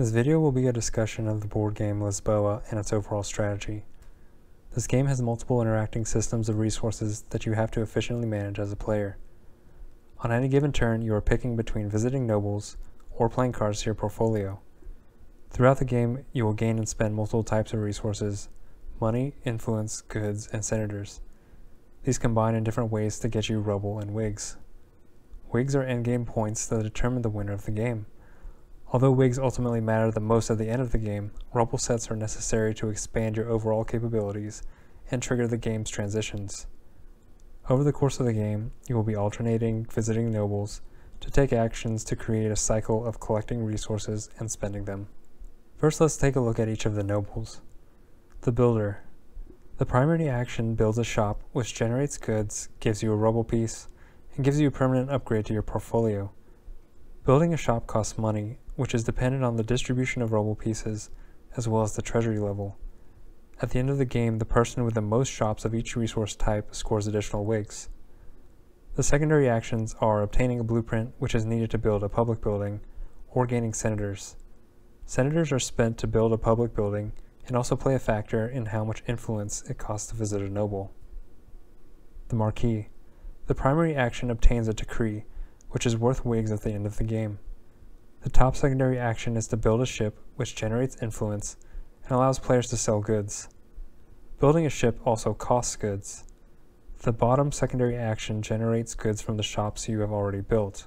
This video will be a discussion of the board game Lisboa and its overall strategy. This game has multiple interacting systems of resources that you have to efficiently manage as a player. On any given turn, you are picking between visiting nobles or playing cards to your portfolio. Throughout the game, you will gain and spend multiple types of resources: money, influence, goods, and senators. These combine in different ways to get you rubble and wigs. Wigs are endgame points that determine the winner of the game. Although wigs ultimately matter the most at the end of the game, rubble sets are necessary to expand your overall capabilities and trigger the game's transitions. Over the course of the game, you will be alternating visiting nobles to take actions to create a cycle of collecting resources and spending them. First, let's take a look at each of the nobles. The Builder. The primary action builds a shop which generates goods, gives you a rubble piece, and gives you a permanent upgrade to your portfolio. Building a shop costs money, which is dependent on the distribution of rubble pieces, as well as the treasury level. At the end of the game, the person with the most shops of each resource type scores additional wigs. The secondary actions are obtaining a blueprint, which is needed to build a public building, or gaining senators. Senators are spent to build a public building, and also play a factor in how much influence it costs to visit a noble. The Marquis. The primary action obtains a decree, which is worth wigs at the end of the game. The top secondary action is to build a ship, which generates influence and allows players to sell goods. Building a ship also costs goods. The bottom secondary action generates goods from the shops you have already built.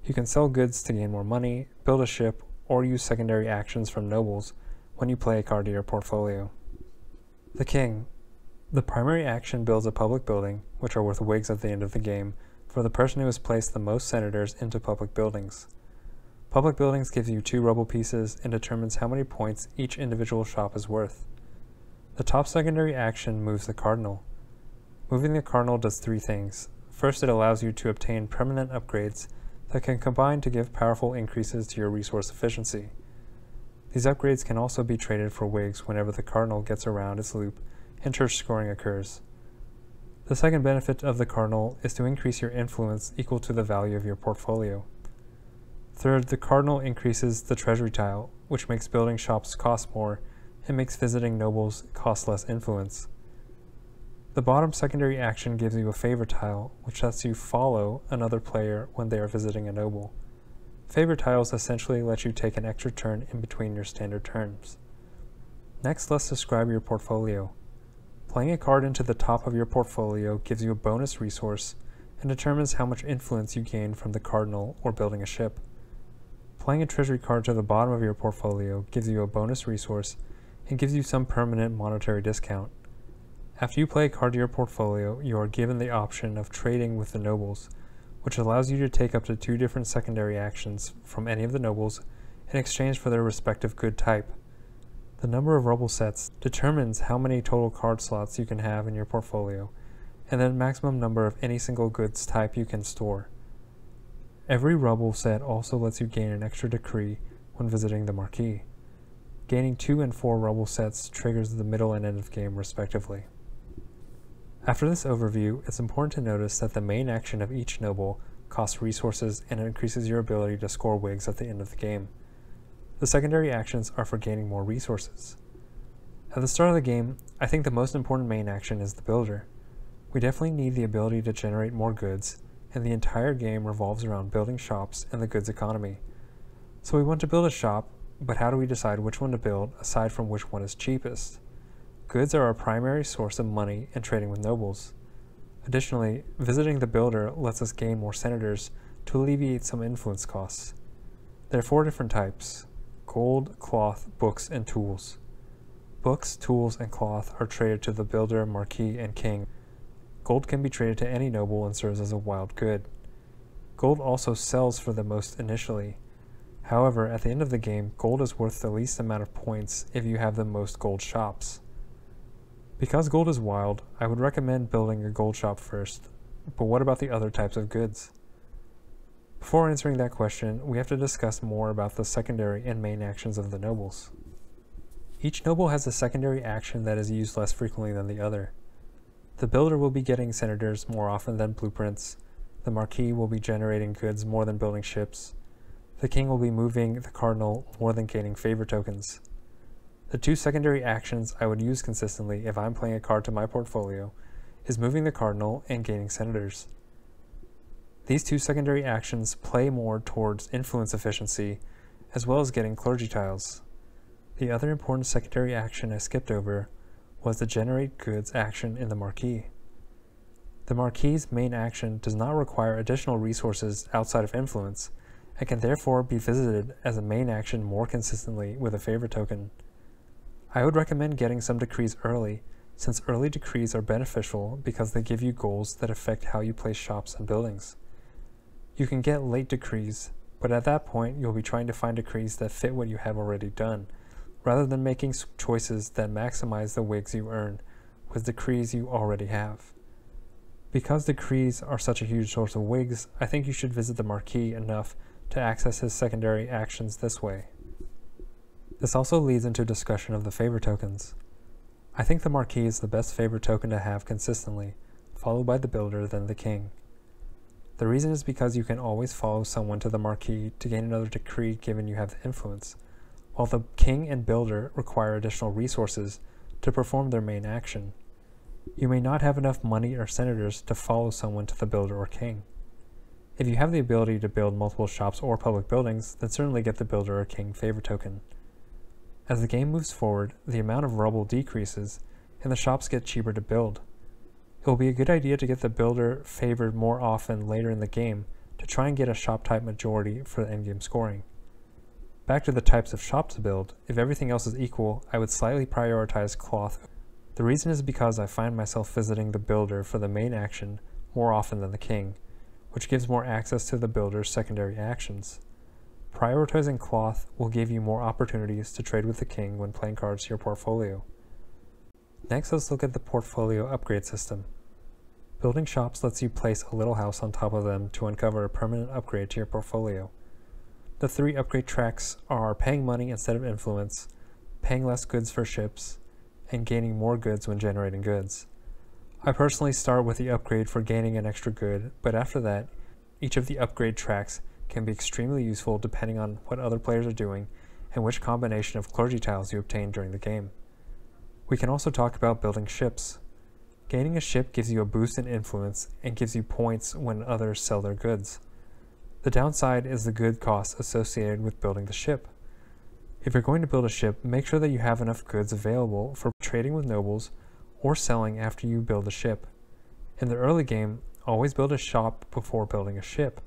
You can sell goods to gain more money, build a ship, or use secondary actions from nobles when you play a card to your portfolio. The King. The primary action builds a public building, which are worth wigs at the end of the game, for the person who has placed the most senators into public buildings. Public buildings gives you 2 rubble pieces and determines how many points each individual shop is worth. The top secondary action moves the cardinal. Moving the cardinal does 3 things. First, it allows you to obtain permanent upgrades that can combine to give powerful increases to your resource efficiency. These upgrades can also be traded for wigs whenever the cardinal gets around its loop and church scoring occurs. The second benefit of the cardinal is to increase your influence equal to the value of your portfolio. Third, the cardinal increases the treasury tile, which makes building shops cost more and makes visiting nobles cost less influence. The bottom secondary action gives you a favor tile, which lets you follow another player when they are visiting a noble. Favor tiles essentially let you take an extra turn in between your standard turns. Next, let's describe your portfolio. Playing a card into the top of your portfolio gives you a bonus resource and determines how much influence you gain from the cardinal or building a ship. Playing a treasury card to the bottom of your portfolio gives you a bonus resource and gives you some permanent monetary discount. After you play a card to your portfolio, you are given the option of trading with the nobles, which allows you to take up to 2 different secondary actions from any of the nobles in exchange for their respective good type. The number of rubble sets determines how many total card slots you can have in your portfolio, and the maximum number of any single goods type you can store. Every rubble set also lets you gain an extra decree when visiting the Marquis. Gaining 2 and 4 rubble sets triggers the middle and end of game respectively. After this overview, it's important to notice that the main action of each noble costs resources and increases your ability to score wigs at the end of the game. The secondary actions are for gaining more resources. At the start of the game, I think the most important main action is the Builder. We definitely need the ability to generate more goods, and the entire game revolves around building shops and the goods economy. So we want to build a shop, but how do we decide which one to build aside from which one is cheapest? Goods are our primary source of money and trading with nobles. Additionally, visiting the Builder lets us gain more senators to alleviate some influence costs. There are 4 different types: gold, cloth, books, and tools. Books, tools, and cloth are traded to the Builder, Marquis, and King. Gold can be traded to any noble and serves as a wild good. Gold also sells for the most initially. However, at the end of the game, gold is worth the least amount of points if you have the most gold shops. Because gold is wild, I would recommend building a gold shop first, but what about the other types of goods? Before answering that question, we have to discuss more about the secondary and main actions of the nobles. Each noble has a secondary action that is used less frequently than the other. The Builder will be getting senators more often than blueprints. The Marquis will be generating goods more than building ships. The king will be moving the cardinal more than gaining favor tokens. The two secondary actions I would use consistently if I'm playing a card to my portfolio is moving the cardinal and gaining senators. These two secondary actions play more towards influence efficiency as well as getting clergy tiles. The other important secondary action I skipped over was the generate goods action in the marquee. The marquee's main action does not require additional resources outside of influence and can therefore be visited as a main action more consistently with a favor token. I would recommend getting some decrees early, since early decrees are beneficial because they give you goals that affect how you place shops and buildings. You can get late decrees, but at that point you'll be trying to find decrees that fit what you have already done, rather than making choices that maximize the wigs you earn with decrees you already have. Because decrees are such a huge source of wigs, I think you should visit the marquee enough to access his secondary actions this way. This also leads into discussion of the favor tokens. I think the marquee is the best favor token to have consistently, followed by the builder, then the king. The reason is because you can always follow someone to the marquee to gain another decree given you have the influence, while the king and builder require additional resources to perform their main action. You may not have enough money or senators to follow someone to the builder or king. If you have the ability to build multiple shops or public buildings, then certainly get the builder or king favor token. As the game moves forward, the amount of rubble decreases, and the shops get cheaper to build. It will be a good idea to get the builder favored more often later in the game to try and get a shop type majority for the endgame scoring. Back to the types of shops to build, if everything else is equal, I would slightly prioritize cloth. The reason is because I find myself visiting the builder for the main action more often than the king, which gives more access to the builder's secondary actions. Prioritizing cloth will give you more opportunities to trade with the king when playing cards to your portfolio. Next, let's look at the portfolio upgrade system. Building shops lets you place a little house on top of them to uncover a permanent upgrade to your portfolio. The three upgrade tracks are paying money instead of influence, paying less goods for ships, and gaining more goods when generating goods. I personally start with the upgrade for gaining an extra good, but after that, each of the upgrade tracks can be extremely useful depending on what other players are doing and which combination of clergy tiles you obtain during the game. We can also talk about building ships. Gaining a ship gives you a boost in influence and gives you points when others sell their goods. The downside is the good costs associated with building the ship. If you're going to build a ship, make sure that you have enough goods available for trading with nobles or selling after you build the ship. In the early game, always build a shop before building a ship.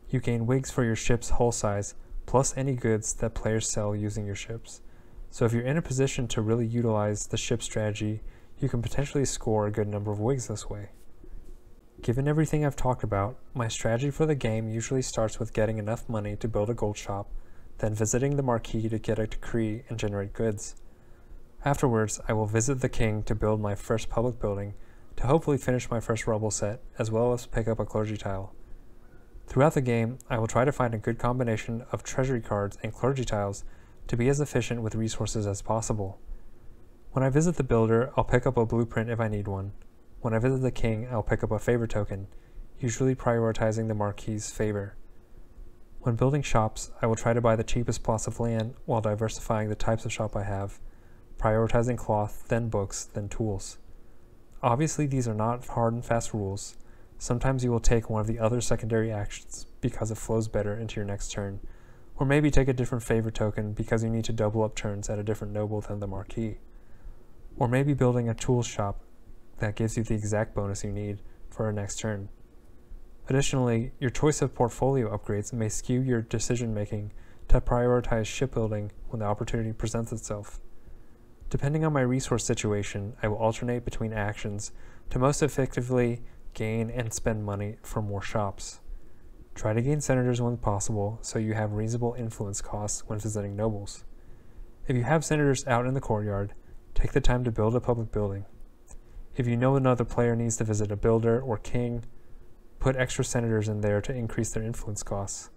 You gain wigs for your ship's hull size, plus any goods that players sell using your ships. So if you're in a position to really utilize the ship strategy, you can potentially score a good number of wigs this way. Given everything I've talked about, my strategy for the game usually starts with getting enough money to build a gold shop, then visiting the marquee to get a decree and generate goods. Afterwards, I will visit the king to build my first public building, to hopefully finish my first rubble set, as well as pick up a clergy tile. Throughout the game, I will try to find a good combination of treasury cards and clergy tiles to be as efficient with resources as possible. When I visit the builder, I'll pick up a blueprint if I need one. When I visit the king, I'll pick up a favor token, usually prioritizing the marquee's favor. When building shops, I will try to buy the cheapest plots of land while diversifying the types of shop I have, prioritizing cloth, then books, then tools. Obviously, these are not hard and fast rules. Sometimes you will take one of the other secondary actions because it flows better into your next turn, or maybe take a different favor token because you need to double up turns at a different noble than the marquee. Or maybe building a tool shop that gives you the exact bonus you need for a next turn. Additionally, your choice of portfolio upgrades may skew your decision making to prioritize shipbuilding when the opportunity presents itself. Depending on my resource situation, I will alternate between actions to most effectively gain and spend money for more shops. Try to gain senators when possible so you have reasonable influence costs when visiting nobles. If you have senators out in the courtyard, take the time to build a public building. If you know another player needs to visit a builder or king, put extra senators in there to increase their influence costs.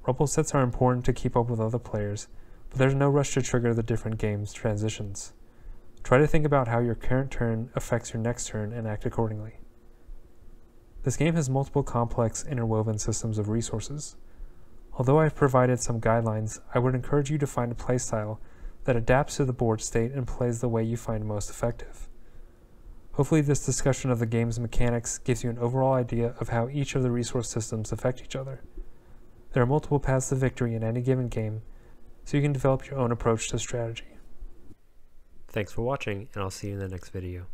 Rubble sets are important to keep up with other players, but there's no rush to trigger the different game's transitions. Try to think about how your current turn affects your next turn and act accordingly. This game has multiple complex interwoven systems of resources. Although I've provided some guidelines, I would encourage you to find a playstyle that adapts to the board state and plays the way you find most effective. Hopefully this discussion of the game's mechanics gives you an overall idea of how each of the resource systems affect each other. There are multiple paths to victory in any given game, so you can develop your own approach to strategy. Thanks for watching, and I'll see you in the next video.